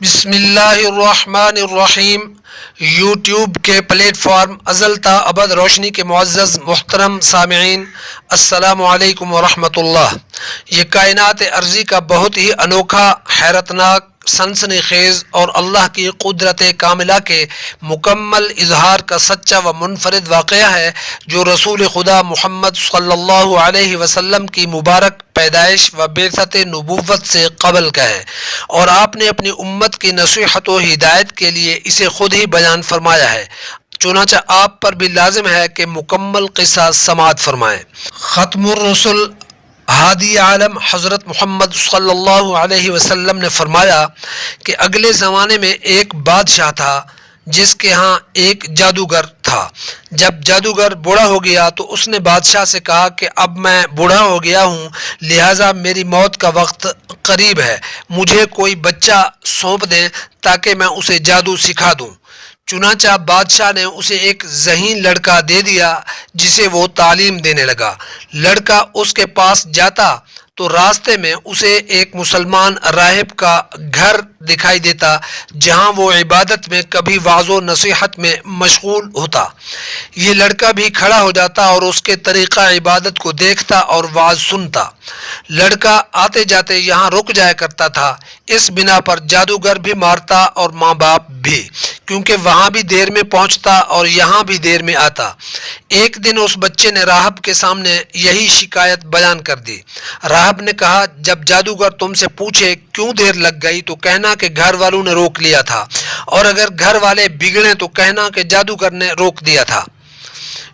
बिस्मिल्लाहिर्रहमानिर्रहीम। यूट्यूब के प्लेटफॉर्म अज़ल ता अबद रोशनी के मुअज़्ज़ज़ मुहतरम सामिईन, अस्सलामु अलैकुम वरहमतुल्लाह। ये कायनात अर्ज़ी का बहुत ही अनोखा, हैरतनाक, सनसनीखेज़ और अल्लाह की कुदरत कामिला के मुकम्मल इजहार का सच्चा व मुनफरिद वाक़या है, जो रसूल खुदा मुहम्मद सल्लल्लाहु अलैहि वसल्लम की मुबारक पैदाइश व बेसत नबूवत से कबल का है, और आपने अपनी उम्मत की नसीहत व हिदायत के लिए इसे खुद ही बयान फरमाया है। चुनांचे आप पर भी लाजिम है कि मुकम्मल क़िस्सा समाअत फरमाएँ। ख़त्मुर रसूल हादी आलम हज़रत मोहम्मद सल्लल्लाहु अलैहि वसल्लम ने फरमाया कि अगले ज़माने में एक बादशाह था जिसके यहाँ एक जादूगर था। जब जादूगर बूढ़ा हो गया तो उसने बादशाह से कहा कि अब मैं बूढ़ा हो गया हूँ, लिहाजा मेरी मौत का वक्त करीब है, मुझे कोई बच्चा सौंप दें ताकि मैं उसे जादू सिखा दूँ। चुनांचा बादशाह ने उसे एक ज़हीन लड़का दे दिया जिसे वो तालीम देने लगा। लड़का उसके पास जाता तो रास्ते में उसे एक मुसलमान राहिब का घर दिखाई देता जहां वो इबादत में कभी वाज़ो नसीहत में मशगूल होता। ये लड़का भी खड़ा हो जाता और उसके तरीक़ा इबादत को देखता और वाज सुनता। लड़का आते जाते यहाँ रुक जाया करता था, इस बिना पर जादूगर भी मारता और माँ बाप भी, क्योंकि वहाँ भी देर में पहुँचता और यहाँ भी देर में आता। एक दिन उस बच्चे ने राहब के सामने यही शिकायत बयान कर दी। राहब ने कहा, जब जादूगर तुमसे पूछे क्यों देर लग गई तो कहना कि घर वालों ने रोक लिया था, और अगर घर वाले बिगड़े तो कहना कि जादूगर ने रोक दिया था।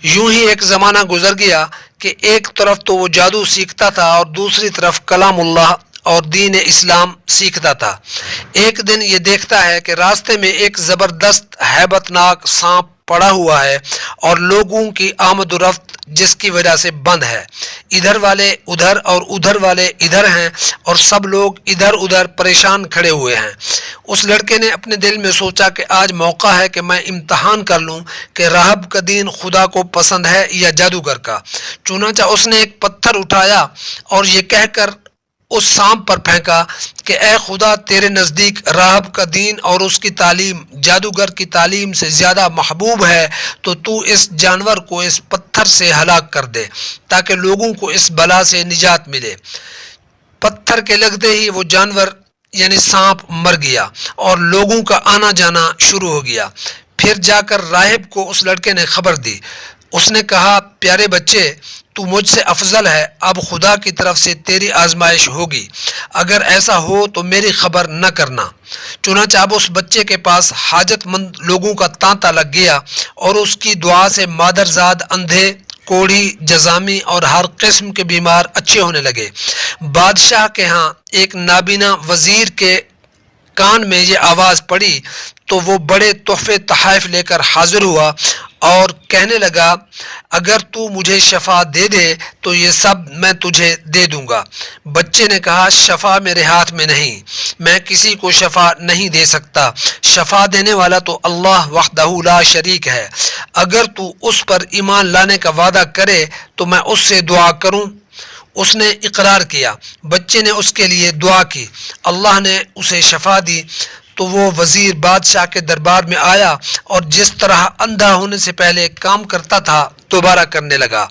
यूं ही एक ज़माना गुजर गया कि एक तरफ तो वो जादू सीखता था और दूसरी तरफ कलामुल्लाह और दीन इस्लाम सीखता था। एक दिन ये देखता है कि रास्ते में एक ज़बरदस्त हैबतनाक सांप पड़ा हुआ है और लोगों की आमद रफ्त जिसकी वजह से बंद है। इधर वाले उधर और उधर वाले इधर हैं और सब लोग इधर उधर परेशान खड़े हुए हैं। उस लड़के ने अपने दिल में सोचा कि आज मौका है कि मैं इम्तहान कर लूं कि राहब का दीन खुदा को पसंद है या जादूगर का। चुनांचा उसने एक पत्थर उठाया और ये कहकर उस सांप पर फेंका कि ए खुदा, तेरे नज़दीक राहब का दीन और उसकी तालीम जादूगर की तालीम से ज़्यादा महबूब है, तो तू इस जानवर को इस पत्थर से हलाक कर दे ताकि लोगों को इस बला से निजात मिले। पत्थर के लगते ही वो जानवर यानी सांप मर गया और लोगों का आना जाना शुरू हो गया। फिर जाकर राहिब को उस लड़के ने खबर दी। उसने कहा, प्यारे बच्चे, तू मुझसे अफजल है, अब खुदा की तरफ से तेरी आजमाइश होगी, अगर ऐसा हो तो मेरी खबर न करना। चुनांचे अब उस बच्चे के पास हाजतमंद लोगों का तांता लग गया और उसकी दुआ से मादरजाद, अंधे, कोढ़ी, जजामी और हर किस्म के बीमार अच्छे होने लगे। बादशाह के यहाँ एक नाबीना वजीर के कान में ये आवाज़ पड़ी तो वो बड़े तोहफे तहाइफ लेकर हाजिर हुआ और कहने लगा, अगर तू मुझे शफा दे दे तो ये सब मैं तुझे दे दूंगा। बच्चे ने कहा, शफा मेरे हाथ में नहीं, मैं किसी को शफा नहीं दे सकता, शफा देने वाला तो अल्लाह वहदहू ला शरीक है। अगर तू उस पर ईमान लाने का वादा करे तो मैं उससे दुआ करूं। उसने इकरार किया। बच्चे ने उसके लिए दुआ की, अल्लाह ने उसे शफा दी। तो वो वजीर बादशाह के दरबार में आया और जिस तरह अंधा होने से पहले काम करता था दोबारा करने लगा।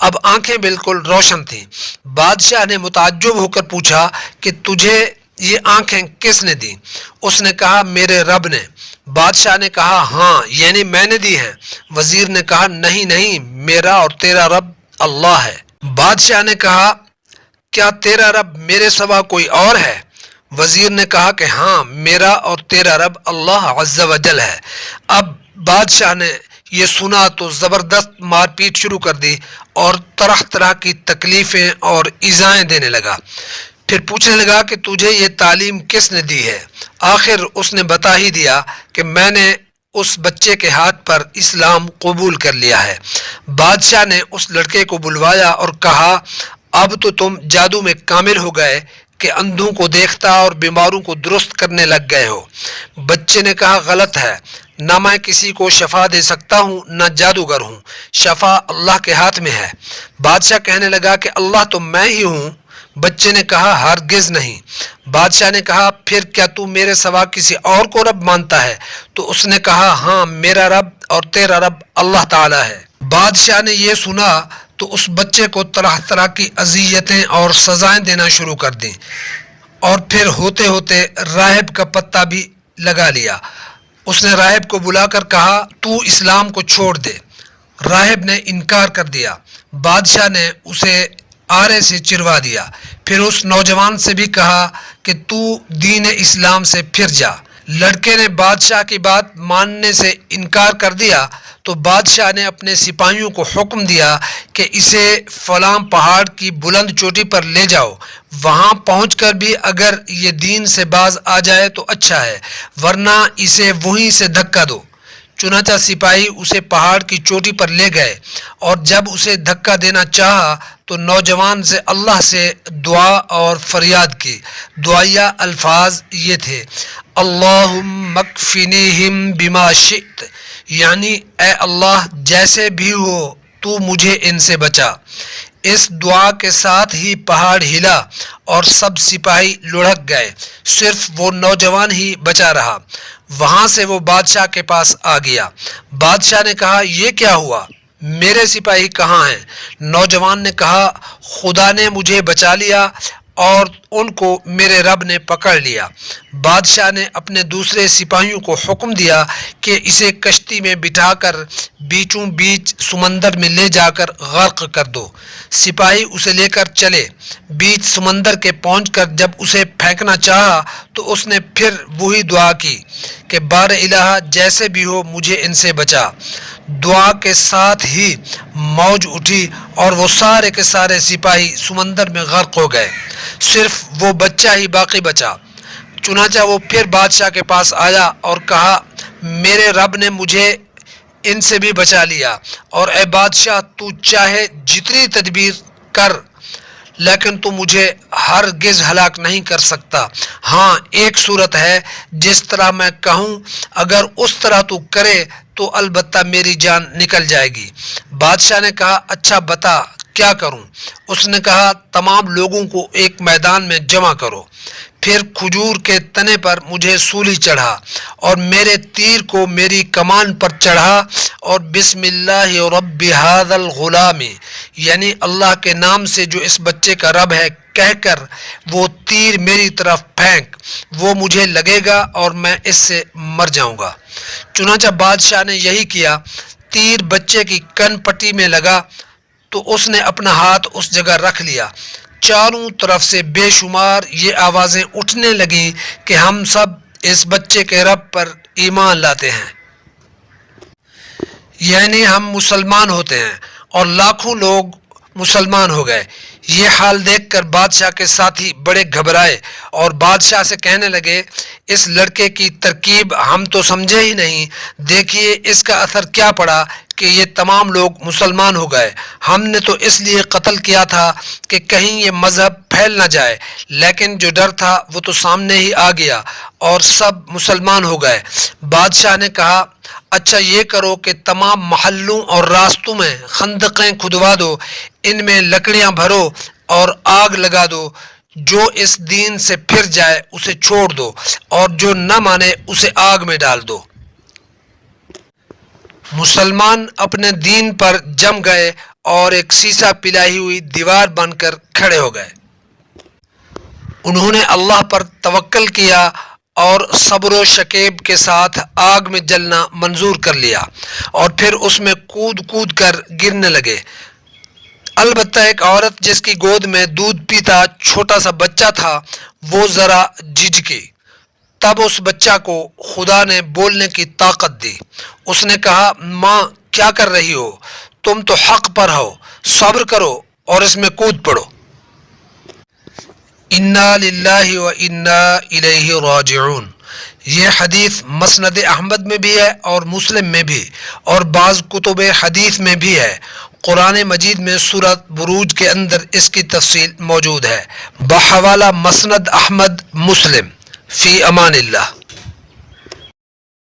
अब आंखें बिल्कुल रोशन थीं। बादशाह ने मुताज्जुब होकर पूछा कि तुझे ये आंखें किसने दी? उसने कहा, मेरे रब ने। बादशाह ने कहा, हाँ, यानी मैंने दी हैं। वजीर ने कहा, नहीं नहीं, मेरा और तेरा रब अल्लाह है। बादशाह ने कहा, क्या तेरा रब मेरे सिवा कोई और है? वजीर ने कहा कि हाँ, मेरा और तेरा रब अल्लाह अज़्ज़ा वजल है। अब बादशाह ने ये सुना तो ज़बरदस्त मारपीट शुरू कर दी और तरह तरह की तकलीफ़ें और इज़ाएं देने लगा। फिर पूछने लगा कि तुझे ये तालीम किसने दी है? आखिर उसने बता ही दिया कि मैंने उस बच्चे के हाथ पर इस्लाम कबूल कर लिया है। बादशाह ने उस लड़के को बुलवाया और कहा, अब तो तुम जादू में कामिल हो गए कि अंधों को देखता और बीमारों को दुरुस्त करने लग गए हो। बच्चे ने कहा, गलत है, ना मैं किसी को शफा दे सकता हूँ, ना जादूगर हूँ, शफा अल्लाह के हाथ में है। बादशाह कहने लगा कि अल्लाह तो मैं ही हूँ। بچے نے کہا ہرگز نہیں۔ بادشاہ نے کہا پھر کیا تو میرے سوا کسی اور کو رب مانتا ہے؟ تو اس نے کہا ہاں، میرا رب اور تیرا رب اللہ تعالی ہے۔ بادشاہ نے یہ سنا تو اس بچے کو طرح طرح کی اذیتیں اور سزائیں دینا شروع کر دیں، اور پھر ہوتے ہوتے راہب کا پتہ بھی لگا لیا۔ اس نے راہب کو بلا کر کہا تو اسلام کو چھوڑ دے۔ راہب نے انکار کر دیا۔ بادشاہ نے اسے آرے سے چروا دیا، پھر اس نوجوان سے بھی کہا کہ تو دین اسلام سے پھر جا۔ لڑکے نے بادشاہ کی بات ماننے سے انکار کر دیا تو بادشاہ نے اپنے سپاہیوں کو حکم دیا کہ اسے فلاں پہاڑ کی بلند چوٹی پر لے جاؤ، وہاں پہنچ کر بھی اگر یہ دین سے باز آ جائے تو اچھا ہے، ورنہ اسے وہیں سے دھکا دو۔ چنانچہ سپاہی اسے پہاڑ کی چوٹی پر لے گئے، اور جب اسے دھکا دینا چاہا تو نوجوان سے اللہ سے دعا اور فریاد کی۔ دعائیہ الفاظ یہ تھے، اللہم اکفنیہم بما شئت، یعنی اے اللہ جیسے بھی ہو تو مجھے ان سے بچا۔ اس دعا کے ساتھ ہی پہاڑ ہلا اور سب سپاہی لڑھک گئے، صرف وہ نوجوان ہی بچا رہا۔ وہاں سے وہ بادشاہ کے پاس آ گیا۔ بادشاہ نے کہا یہ کیا ہوا؟ میرے سپاہی کہاں ہیں؟ نوجوان نے کہا خدا نے مجھے بچا لیا اور ان کو میرے رب نے پکڑ لیا۔ بادشاہ نے اپنے دوسرے سپاہیوں کو حکم دیا کہ اسے کشتی میں بٹھا کر بیچوں بیچ سمندر میں لے جا کر غرق کر دو۔ سپاہی اسے لے کر چلے۔ بیچ سمندر کے پہنچ کر جب اسے پھینکنا چاہا تو اس نے پھر وہی دعا کی کہ بار الہ جیسے بھی ہو مجھے ان سے بچا۔ دعا کے ساتھ ہی موج اٹھی اور وہ سارے کے سارے سپاہی سمندر میں غرق ہو گئے، صرف وہ بچہ ہی باقی بچا۔ چنانچہ وہ پھر بادشاہ کے پاس آیا اور کہا میرے رب نے مجھے ان سے بھی بچا لیا، اور اے بادشاہ تو چاہے جتنی تدبیر کر لیکن تو مجھے ہرگز ہلاک نہیں کر سکتا۔ ہاں ایک صورت ہے جس طرح میں کہوں اگر اس طرح تو کرے تو البتہ میری جان نکل جائے گی۔ بادشاہ نے کہا اچھا بتا کیا کروں؟ اس نے کہا تمام لوگوں کو ایک میدان میں جمع کرو، پھر کھجور کے تنے پر مجھے سولی چڑھا اور میرے تیر کو میری کمان پر چڑھا، اور بسم اللہ رب ھذا الغلام، یعنی اللہ کے نام سے جو اس بچے کا رب ہے کہہ کر وہ تیر میری طرف پھینک، وہ مجھے لگے گا اور میں اس سے مر جاؤں گا۔ چنانچہ بادشاہ نے یہی کیا۔ تیر بچے کی کن پٹی میں لگا تو اس نے اپنا ہاتھ اس جگہ رکھ لیا۔ چاروں طرف سے بے شمار یہ آوازیں اٹھنے لگیں کہ ہم سب اس بچے کے رب پر ایمان لاتے ہیں، یعنی ہم مسلمان ہوتے ہیں، اور لاکھوں لوگ مسلمان ہو گئے۔ یہ حال دیکھ کر بادشاہ کے ساتھی بڑے گھبرائے اور بادشاہ سے کہنے لگے اس لڑکے کی ترکیب ہم تو سمجھے ہی نہیں، دیکھیے اس کا اثر کیا پڑا کہ یہ تمام لوگ مسلمان ہو گئے۔ ہم نے تو اس لیے قتل کیا تھا کہ کہیں یہ مذہب پھیل نہ جائے، لیکن جو ڈر تھا وہ تو سامنے ہی آ گیا اور سب مسلمان ہو گئے۔ بادشاہ نے کہا اچھا یہ کرو کہ تمام محلوں اور راستوں میں خندقیں کھدوا دو، ان میں لکڑیاں بھرو اور آگ لگا دو، جو اس دین سے پھر جائے اسے چھوڑ دو اور جو نہ مانے اسے آگ میں ڈال دو۔ مسلمان اپنے دین پر جم گئے اور ایک سیسا پلائی ہوئی دیوار بن کر کھڑے ہو گئے۔ انہوں نے اللہ پر توکل کیا اور صبر و شکیب کے ساتھ آگ میں جلنا منظور کر لیا، اور پھر اس میں کود کود کر گرنے لگے۔ البتہ ایک عورت جس کی گود میں دودھ پیتا چھوٹا سا بچہ تھا وہ ذرا جھجکی۔ تب اس بچہ کو خدا نے بولنے کی طاقت دی۔ اس نے کہا ماں کیا کر رہی ہو؟ تم تو حق پر ہو، صبر کرو اور اس میں کود پڑو۔ انا للہ و انا الیہ راجعون، یہ حدیث مسند احمد میں بھی ہے اور مسلم میں بھی، اور بعض کتب حدیث میں بھی ہے۔ قرآن مجید میں سورۃ بروج کے اندر اس کی تفصیل موجود ہے۔ بحوالہ مسند احمد مسلم۔ فی امان اللہ۔